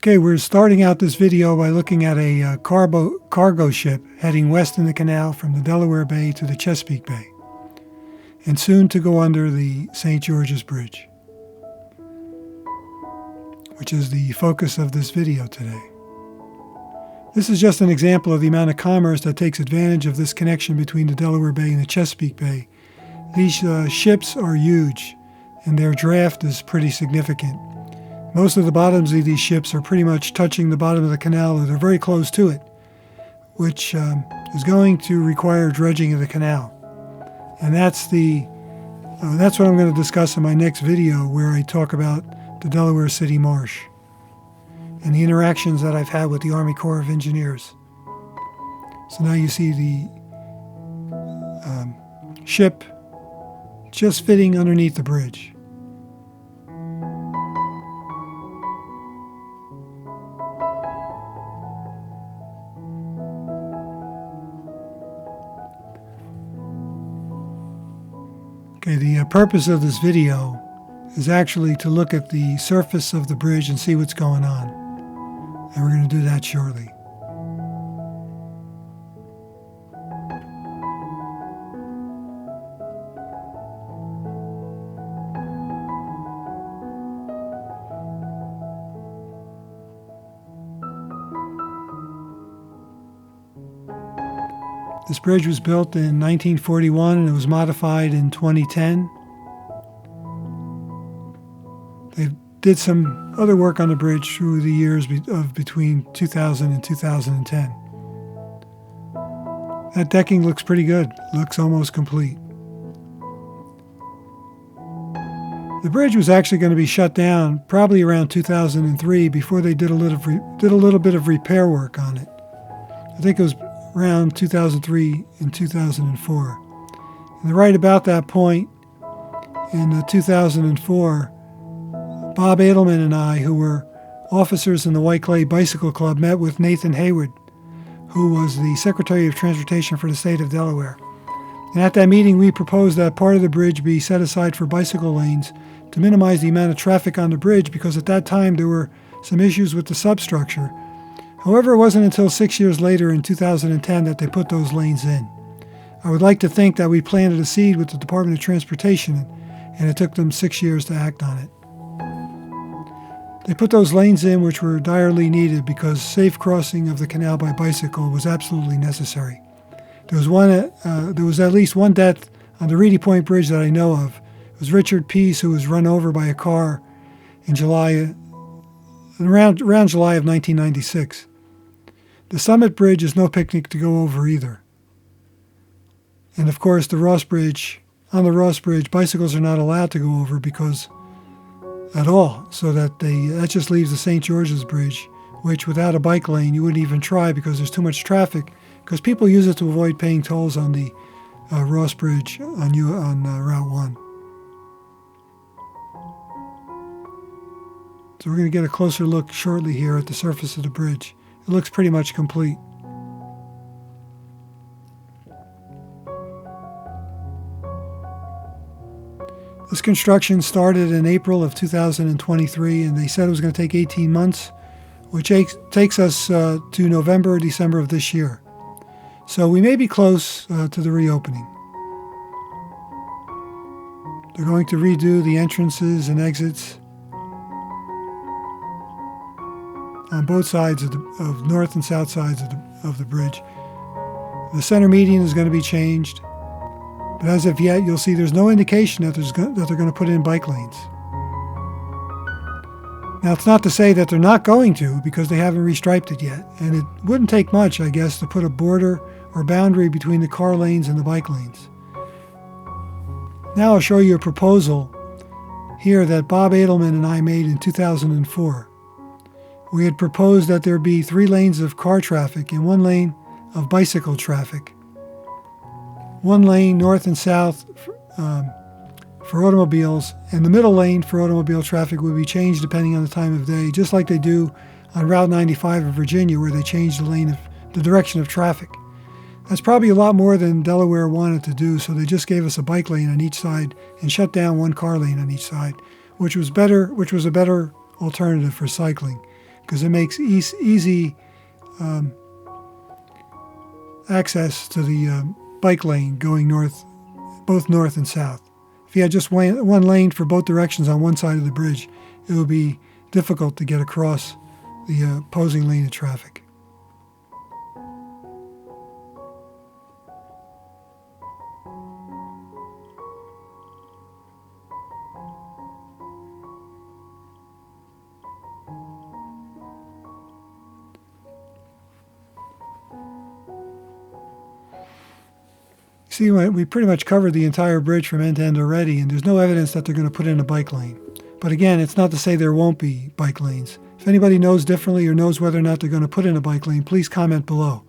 Okay, we're starting out this video by looking at a cargo ship heading west in the canal from the Delaware Bay to the Chesapeake Bay, and soon to go under the St. George's Bridge, which is the focus of this video today. This is just an example of the amount of commerce that takes advantage of this connection between the Delaware Bay and the Chesapeake Bay. These ships are huge, and their draft is pretty significant. Most of the bottoms of these ships are pretty much touching the bottom of the canal, or they're very close to it, which is going to require dredging of the canal. And that's what I'm going to discuss in my next video, where I talk about the Delaware City Marsh and the interactions that I've had with the Army Corps of Engineers. So now you see the ship just fitting underneath the bridge. Okay, the purpose of this video is actually to look at the surface of the bridge and see what's going on. And we're going to do that shortly. This bridge was built in 1941 and it was modified in 2010. They did some other work on the bridge through the years of between 2000 and 2010. That decking looks pretty good, looks almost complete. The bridge was actually going to be shut down probably around 2003 before they did a little bit of repair work on it. I think it was around 2003 and 2004. And right about that point, in 2004, Bob Adelman and I, who were officers in the White Clay Bicycle Club, met with Nathan Haywood, who was the Secretary of Transportation for the state of Delaware. And at that meeting, we proposed that part of the bridge be set aside for bicycle lanes to minimize the amount of traffic on the bridge, because at that time there were some issues with the substructure. However, it wasn't until 6 years later in 2010 that they put those lanes in. I would like to think that we planted a seed with the Department of Transportation, and it took them 6 years to act on it. They put those lanes in, which were direly needed because safe crossing of the canal by bicycle was absolutely necessary. There was at least one death on the Reedy Point Bridge that I know of. It was Richard Pease, who was run over by a car in around July of 1996. The Summit Bridge is no picnic to go over either. And of course, on the Ross Bridge, bicycles are not allowed to go over at all, so that just leaves the St. George's Bridge, which without a bike lane you wouldn't even try because there's too much traffic, because people use it to avoid paying tolls on the Ross Bridge on Route 1. So we're going to get a closer look shortly here at the surface of the bridge. It looks pretty much complete. This construction started in April of 2023, and they said it was going to take 18 months, which takes us to November or December of this year. So we may be close to the reopening. They're going to redo the entrances and exits on both sides of north and south sides of the bridge. The center median is going to be changed, but as of yet, you'll see there's no indication that they're going to put in bike lanes. Now, it's not to say that they're not going to, because they haven't restriped it yet, and it wouldn't take much, I guess, to put a border or boundary between the car lanes and the bike lanes. Now I'll show you a proposal here that Bob Adelman and I made in 2004. We had proposed that there be 3 lanes of car traffic and 1 lane of bicycle traffic. 1 lane north and south for automobiles, and the middle lane for automobile traffic would be changed depending on the time of day, just like they do on Route 95 in Virginia, where they change the direction of traffic. That's probably a lot more than Delaware wanted to do, so they just gave us a bike lane on each side and shut down 1 car lane on each side, which was a better alternative for cycling. because it makes easy access to the bike lane going north, both north and south. If you had just one lane for both directions on one side of the bridge, it would be difficult to get across the opposing lane of traffic. See, we pretty much covered the entire bridge from end to end already, and there's no evidence that they're going to put in a bike lane. But again, it's not to say there won't be bike lanes. If anybody knows differently or knows whether or not they're going to put in a bike lane, please comment below.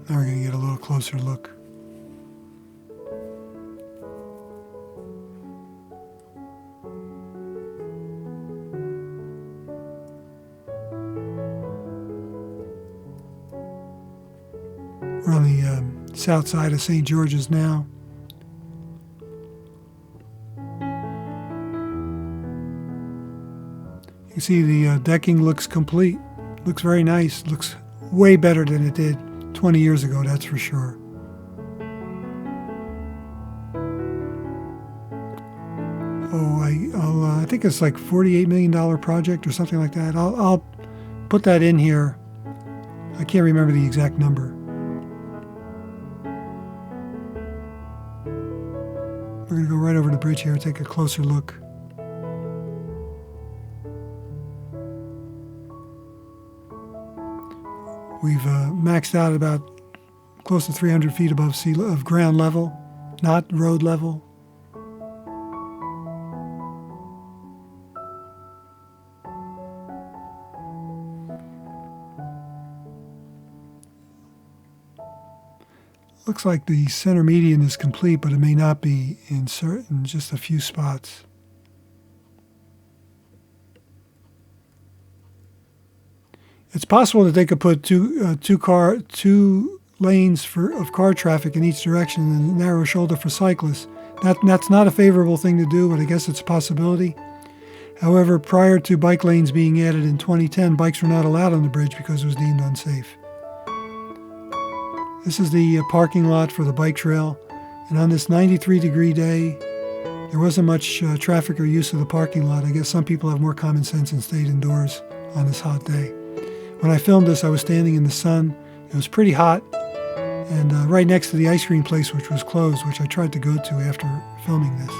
Now we're going to get a little closer look. We're on the south side of St. George's now. You can see the decking looks complete. Looks very nice. Looks way better than it did 20 years ago, that's for sure. I think it's like $48 million project or something like that. I'll put that in here. I can't remember the exact number. We're going to go right over the bridge here and take a closer look. We've maxed out about close to 300 feet above ground level, not road level. Looks like the center median is complete, but it may not be in just a few spots. It's possible that they could put two lanes of car traffic in each direction and a narrow shoulder for cyclists. That's not a favorable thing to do, but I guess it's a possibility. However, prior to bike lanes being added in 2010, bikes were not allowed on the bridge because it was deemed unsafe. This is the parking lot for the bike trail, and on this 93-degree day, there wasn't much traffic or use of the parking lot. I guess some people have more common sense and stayed indoors on this hot day. When I filmed this, I was standing in the sun. It was pretty hot, and right next to the ice cream place, which was closed, which I tried to go to after filming this.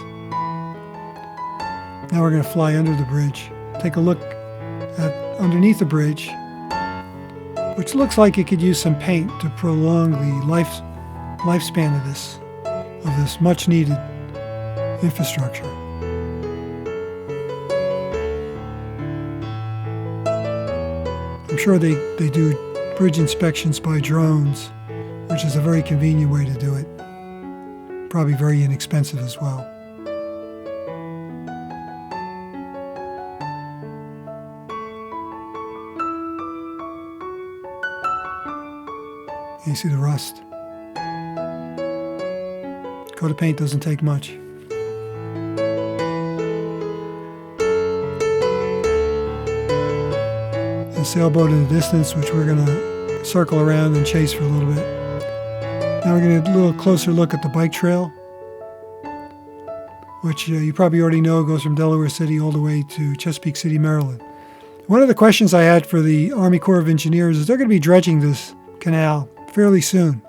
Now we're going to fly under the bridge, take a look at underneath the bridge, which looks like it could use some paint to prolong the lifespan of this much-needed infrastructure. I'm sure they do bridge inspections by drones, which is a very convenient way to do it. Probably very inexpensive as well. You see the rust. Coat of paint doesn't take much. A sailboat in the distance, which we're going to circle around and chase for a little bit. Now we're going to get a little closer look at the bike trail, which you probably already know goes from Delaware City all the way to Chesapeake City, Maryland. One of the questions I had for the Army Corps of Engineers is they're going to be dredging this canal fairly soon.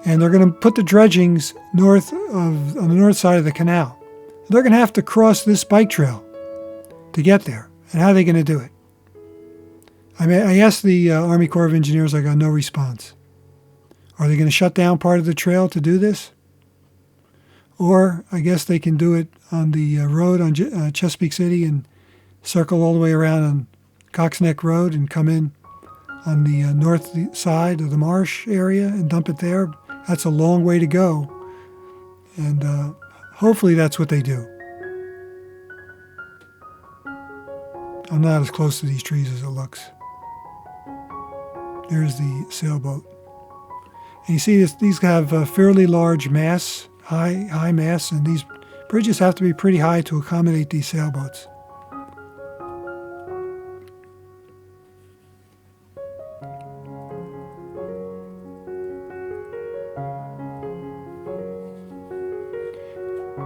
And they're going to put the dredgings on the north side of the canal. They're going to have to cross this bike trail to get there. And how are they going to do it? I asked the Army Corps of Engineers, I got no response. Are they going to shut down part of the trail to do this? Or I guess they can do it on the road on Chesapeake City and circle all the way around on Cox Neck Road and come in on the north side of the marsh area and dump it there. That's a long way to go. And hopefully that's what they do. I'm not as close to these trees as it looks. There's the sailboat. And you see these have a fairly large mass, high mass, and these bridges have to be pretty high to accommodate these sailboats.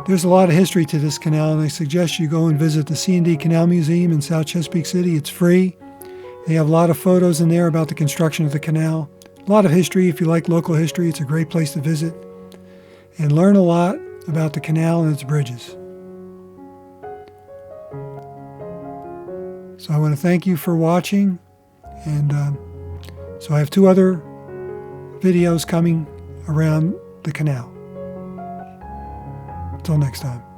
There's a lot of history to this canal, and I suggest you go and visit the C&D Canal Museum in South Chesapeake City. It's free. They have a lot of photos in there about the construction of the canal. A lot of history. If you like local history, it's a great place to visit and learn a lot about the canal and its bridges. So I want to thank you for watching, and so I have 2 other videos coming around the canal. Until next time.